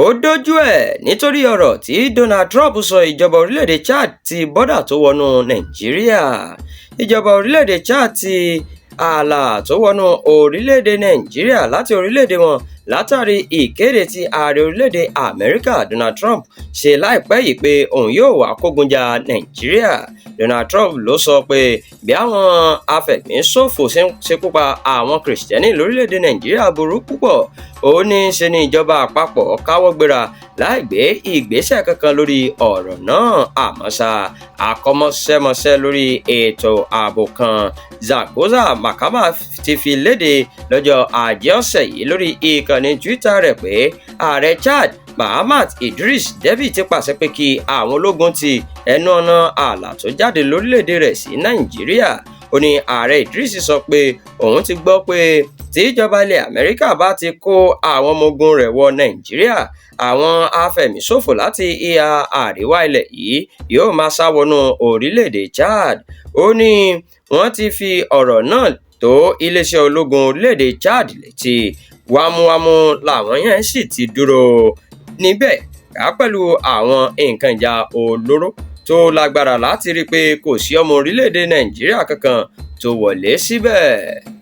ó dójú ẹ̀ nítorí ọ̀rọ̀ tí Donald Trump sọ ìjọba orílẹ̀-èdè Chad ti bọ́dà tó wọnú Nàìjíríà. Ìjọba orílẹ̀-èdè Chad ti ààlà tó wọnú orílẹ̀-èdè Nàìjíríà láti orílẹ̀-èdè wọn látàrí ìkéde tí ààrẹ orílẹ̀-èdè Amẹ́ríkà Donald Trump ṣe láìpẹ́ yìí pé òun yóò wá kógun jà Nàìjíríà. Donald Trump ló sọ pé bí àwọn afẹ̀míṣòfò ṣekú pa àwọn Kìrìsìtẹ́nì lórílẹ̀-èdè Nàìjíríà burú púpọ̀. Ó ní ṣe ni ìjọba àpapọ̀ káwọ́ gbéra láì gbé ìgbésẹ̀ kankan lórí ọ̀rọ̀ náà. Àmọ́ ṣá, akọ́ṣẹ́mọṣẹ́ lórí ètò ààbò kan Zagoza Makama ti fi léde lọ́jọ́ Ajé ọ̀sẹ̀ yìí lórí ìkànnì Twitter rẹ̀ pé ààrẹ Chad Mahamat Idris Deby ti pàṣẹ pé kí àwọn ológun ti ẹnu ọ̀nà ààlà tó jáde lórílẹ̀‐èdè rẹ̀ sí Nàìjíríà. Ó ní ààrẹ Idris sọ pé òun ti gbọ́ pé tí ìjọba ilẹ̀ Amẹ́ríkà bá ti kó àwọn ọmọ ogun rẹ̀ wọ Nàìjíríà, àwọn afẹ̀míṣòfò láti ìhà àríwá ilẹ̀ yìí yóò máa sá wọnú orílẹ̀‐èdè Chad. Ó ní wọ́n ti fi ọ̀rọ̀ náà tó iléeṣẹ́ ológun orílẹ̀‐èdè Chad létí. Wámúwámú làwọn yẹn sì ti dúró níbẹ̀ ká pẹ̀lú àwọn nǹkan ìjà olóró tó lágbára láti rí i pé kò sí ọmọ orílẹ̀‐èdè Nàìjíríà kankan tó wọlé síbẹ̀.